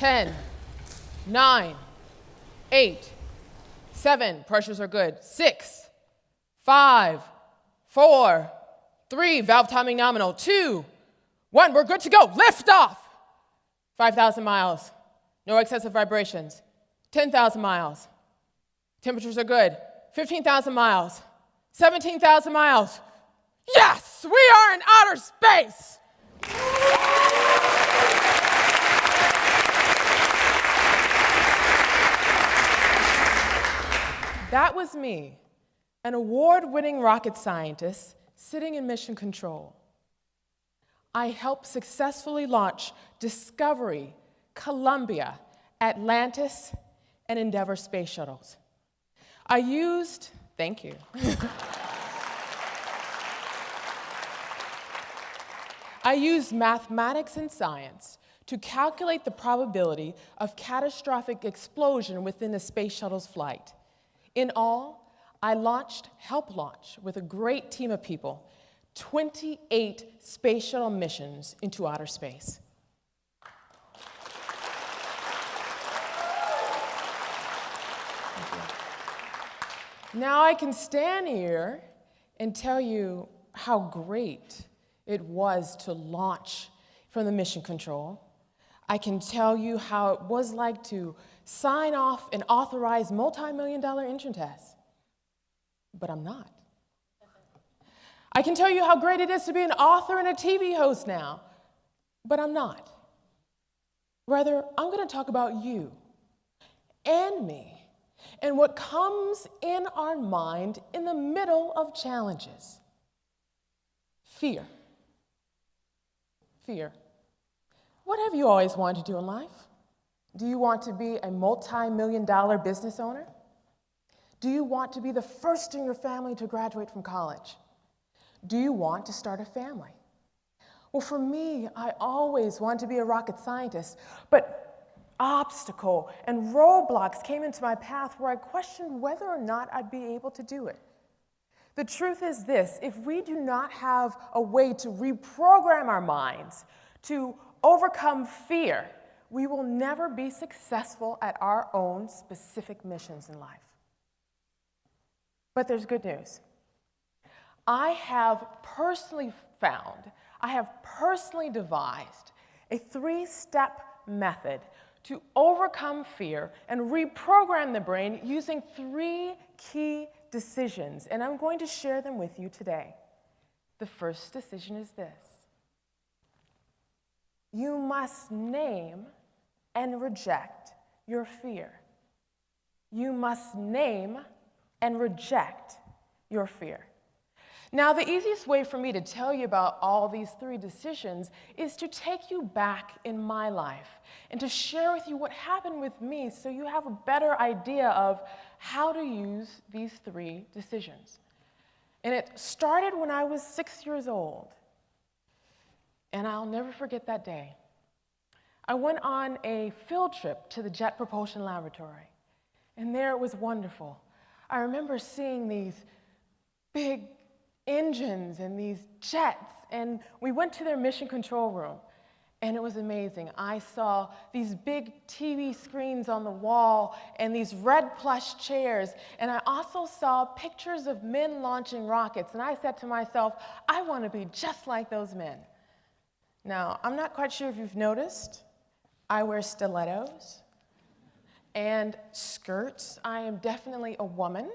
10, 9, 8, 7, pressures are good, 6, 5, 4, 3, valve timing nominal, 2, 1, we're good to go, lift off. 5,000 miles, no excessive vibrations. 10,000 miles, temperatures are good. 15,000 miles, 17,000 miles. Yes, we are in outer space. That was me, an award-winning rocket scientist sitting in mission control. I helped successfully launch Discovery, Columbia, Atlantis, and Endeavour space shuttles. Thank you. I used mathematics and science to calculate the probability of catastrophic explosion within the space shuttle's flight. In all, I helped launch with a great team of people, 28 space shuttle missions into outer space. Now I can stand here and tell you how great it was to launch from the mission control. I can tell you how it was like to sign off and authorize multi-million-dollar engine tests. But I'm not. I can tell you how great it is to be an author and a TV host now. But I'm not. Rather, I'm going to talk about you and me and what comes in our mind in the middle of challenges. Fear. Fear. What have you always wanted to do in life? Do you want to be a multi-million-dollar business owner? Do you want to be the first in your family to graduate from college? Do you want to start a family? Well, for me, I always wanted to be a rocket scientist, but obstacle and roadblocks came into my path where I questioned whether or not I'd be able to do it. The truth is this: if we do not have a way to reprogram our minds to overcome fear, we will never be successful at our own specific missions in life. But there's good news. I have personally devised a 3-step method to overcome fear and reprogram the brain using 3 key decisions, and I'm going to share them with you today. The first decision is this: you must name and reject your fear. You must name and reject your fear. Now, the easiest way for me to tell you about all these 3 decisions is to take you back in my life and to share with you what happened with me so you have a better idea of how to use these 3 decisions. And it started when I was 6 years old, and I'll never forget that day. I went on a field trip to the Jet Propulsion Laboratory, and there it was wonderful. I remember seeing these big engines and these jets, and we went to their mission control room, and it was amazing. I saw these big TV screens on the wall and these red plush chairs, and I also saw pictures of men launching rockets, and I said to myself, I want to be just like those men. Now, I'm not quite sure if you've noticed, I wear stilettos and skirts. I am definitely a woman.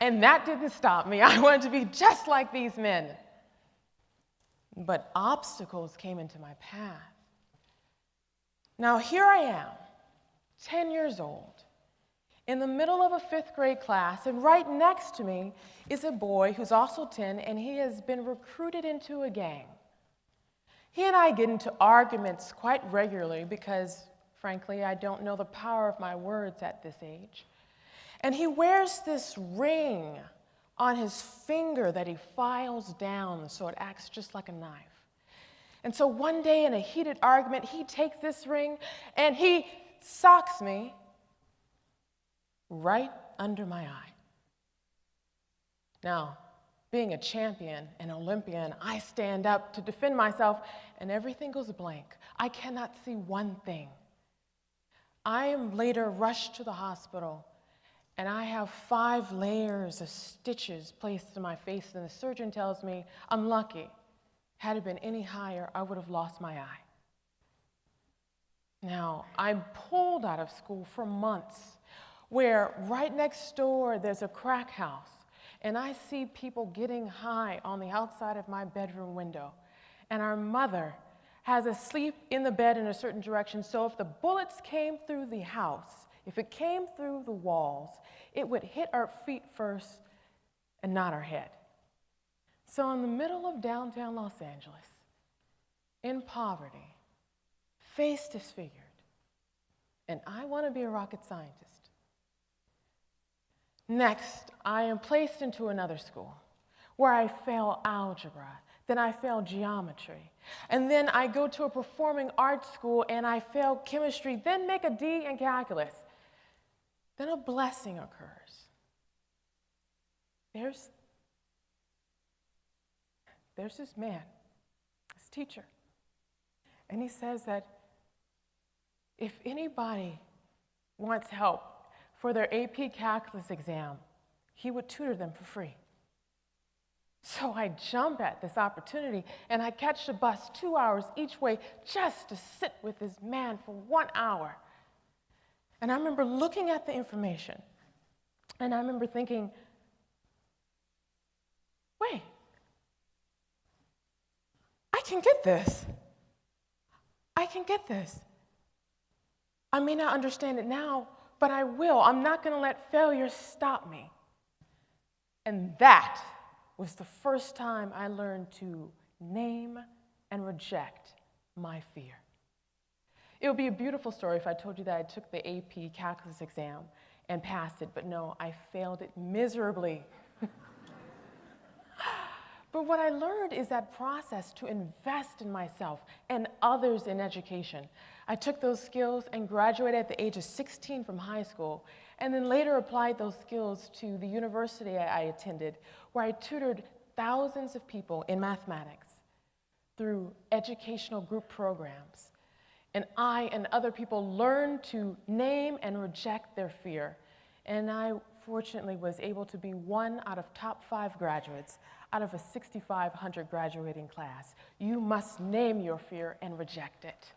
And that didn't stop me. I wanted to be just like these men. But obstacles came into my path. Now here I am, 10 years old, in the middle of a 5th grade class, and right next to me is a boy who's also 10, and he has been recruited into a gang. He and I get into arguments quite regularly because, frankly, I don't know the power of my words at this age. And he wears this ring on his finger that he files down so it acts just like a knife. And so one day in a heated argument, he takes this ring and he socks me right under my eye. Now, being a champion, an Olympian, I stand up to defend myself, and everything goes blank. I cannot see one thing. I am later rushed to the hospital, and I have 5 layers of stitches placed in my face, and the surgeon tells me I'm lucky. Had it been any higher, I would have lost my eye. Now, I'm pulled out of school for months, where right next door there's a crack house, and I see people getting high on the outside of my bedroom window. And our mother has us sleep in the bed in a certain direction, so if the bullets came through the house, if it came through the walls, it would hit our feet first and not our head. So in the middle of downtown Los Angeles, in poverty, face disfigured, and I want to be a rocket scientist. Next, I am placed into another school where I fail algebra, then I fail geometry, and then I go to a performing arts school and I fail chemistry, then make a D in calculus. Then a blessing occurs. There's this man, this teacher, and he says that if anybody wants help for their AP calculus exam, he would tutor them for free. So I jump at this opportunity, and I catch the bus 2 hours each way just to sit with this man for 1 hour. And I remember looking at the information, and I remember thinking, wait, I can get this. I can get this. I may not understand it now, but I will. I'm not going to let failure stop me. And that was the first time I learned to name and reject my fear. It would be a beautiful story if I told you that I took the AP calculus exam and passed it, but no, I failed it miserably. But what I learned is that process to invest in myself and others in education. I took those skills and graduated at the age of 16 from high school, and then later applied those skills to the university I attended, where I tutored thousands of people in mathematics through educational group programs. And I and other people learned to name and reject their fear. And I fortunately was able to be one out of top 5 graduates out of a 6,500 graduating class. You must name your fear and reject it.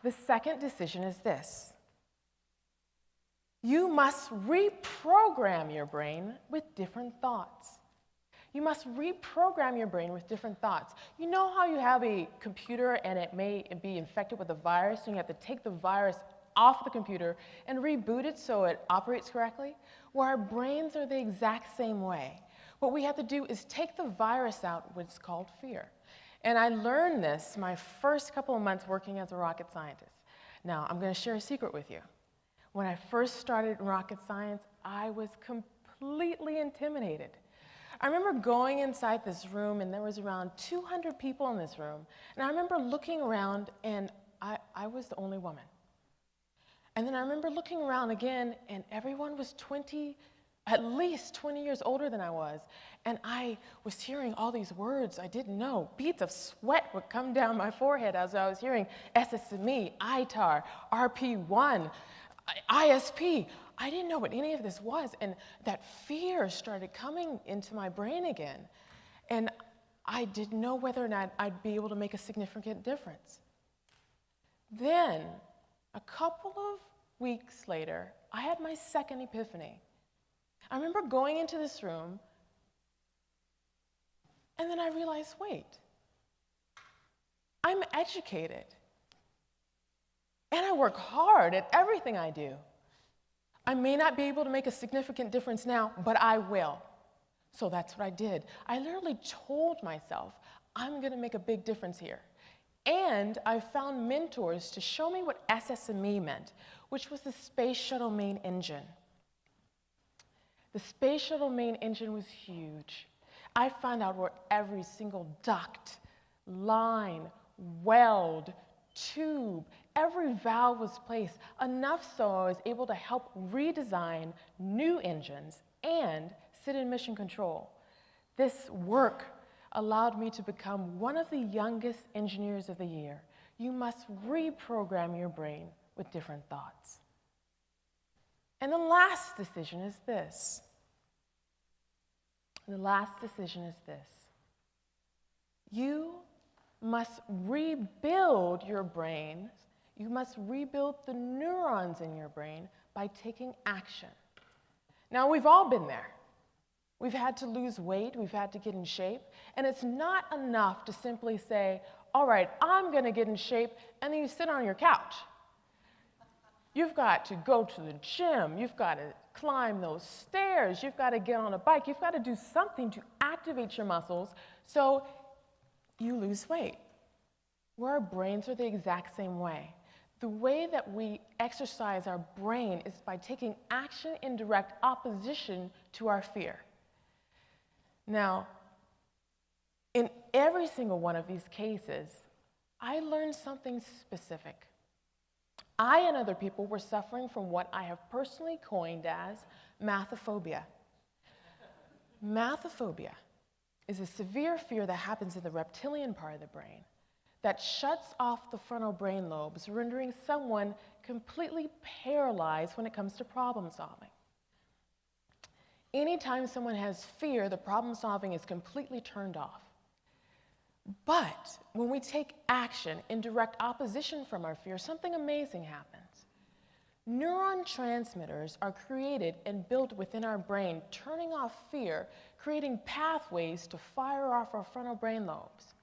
The second decision is this. You must reprogram your brain with different thoughts. You must reprogram your brain with different thoughts. You know how you have a computer and it may be infected with a virus, and you have to take the virus off the computer and reboot it so it operates correctly? Well, our brains are the exact same way. What we have to do is take the virus out, what's called fear. And I learned this my first couple of months working as a rocket scientist. Now, I'm going to share a secret with you. When I first started in rocket science, I was completely intimidated. I remember going inside this room, and there was around 200 people in this room. And I remember looking around, and I was the only woman. And then I remember looking around again, and everyone was at least 20 years older than I was. And I was hearing all these words I didn't know. Beads of sweat would come down my forehead as I was hearing SSME, ITAR, RP1, ISP. I didn't know what any of this was, and that fear started coming into my brain again. And I didn't know whether or not I'd be able to make a significant difference. Then, a couple of weeks later, I had my second epiphany. I remember going into this room, and then I realized, wait, I'm educated, and I work hard at everything I do. I may not be able to make a significant difference now, but I will. So that's what I did. I literally told myself, I'm going to make a big difference here. And I found mentors to show me what SSME meant, which was the Space Shuttle Main Engine. The Space Shuttle Main Engine was huge. I found out where every single duct, line, weld, tube, every valve was placed, enough so I was able to help redesign new engines and sit in mission control. This work allowed me to become one of the youngest engineers of the year. You must reprogram your brain with different thoughts. And the last decision is this. The last decision is this. You must rebuild your brain. You must rebuild the neurons in your brain by taking action. Now, we've all been there. We've had to lose weight, we've had to get in shape, and it's not enough to simply say, all right, I'm gonna get in shape, and then you sit on your couch. You've got to go to the gym, you've got to climb those stairs, you've got to get on a bike, you've got to do something to activate your muscles so you lose weight. Well, our brains are the exact same way. The way that we exercise our brain is by taking action in direct opposition to our fear. Now, in every single one of these cases, I learned something specific. I and other people were suffering from what I have personally coined as mathophobia. Mathophobia is a severe fear that happens in the reptilian part of the brain that shuts off the frontal brain lobes, rendering someone completely paralyzed when it comes to problem solving. Anytime someone has fear, the problem solving is completely turned off. But when we take action in direct opposition from our fear, something amazing happens. Neuron transmitters are created and built within our brain, turning off fear, creating pathways to fire off our frontal brain lobes.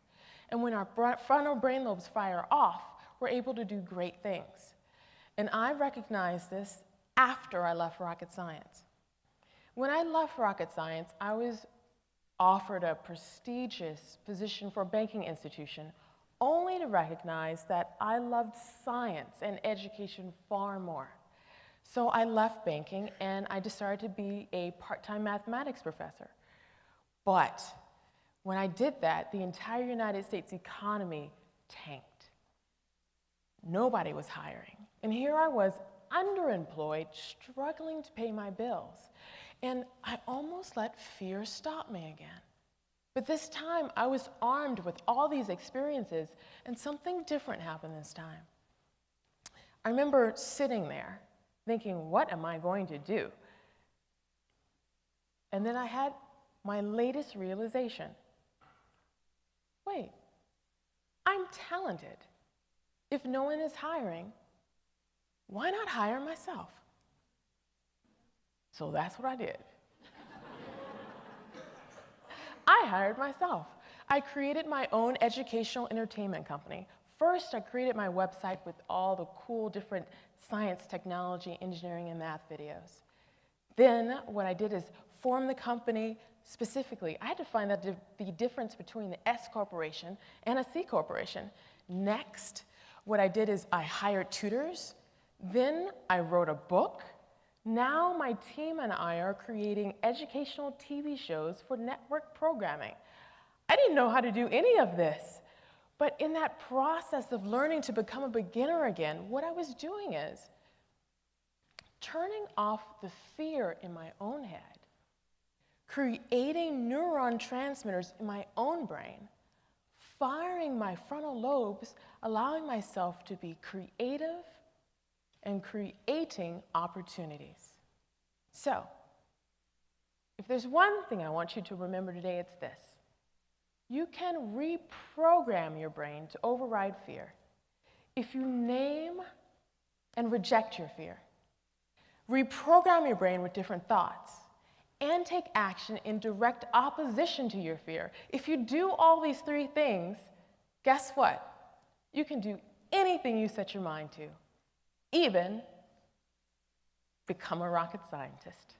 And when our frontal brain lobes fire off, we're able to do great things. And I recognized this after I left rocket science. When I left rocket science, I was offered a prestigious position for a banking institution, only to recognize that I loved science and education far more. So I left banking and I decided to be a part-time mathematics professor. But when I did that, the entire United States economy tanked. Nobody was hiring. And here I was, underemployed, struggling to pay my bills. And I almost let fear stop me again. But this time, I was armed with all these experiences, and something different happened this time. I remember sitting there, thinking, what am I going to do? And then I had my latest realization. Wait, I'm talented. If no one is hiring, why not hire myself? So that's what I did. I hired myself. I created my own educational entertainment company. First, I created my website with all the cool different science, technology, engineering, and math videos. Then what I did is form the company specifically. I had to find out the difference between the S corporation and a C corporation. Next, what I did is I hired tutors. Then I wrote a book. Now my team and I are creating educational TV shows for network programming. I didn't know how to do any of this. But in that process of learning to become a beginner again, what I was doing is turning off the fear in my own head, creating neuron transmitters in my own brain, firing my frontal lobes, allowing myself to be creative and creating opportunities. So, if there's one thing I want you to remember today, it's this. You can reprogram your brain to override fear if you name and reject your fear. Reprogram your brain with different thoughts and take action in direct opposition to your fear. If you do all these three things, guess what? You can do anything you set your mind to, even become a rocket scientist.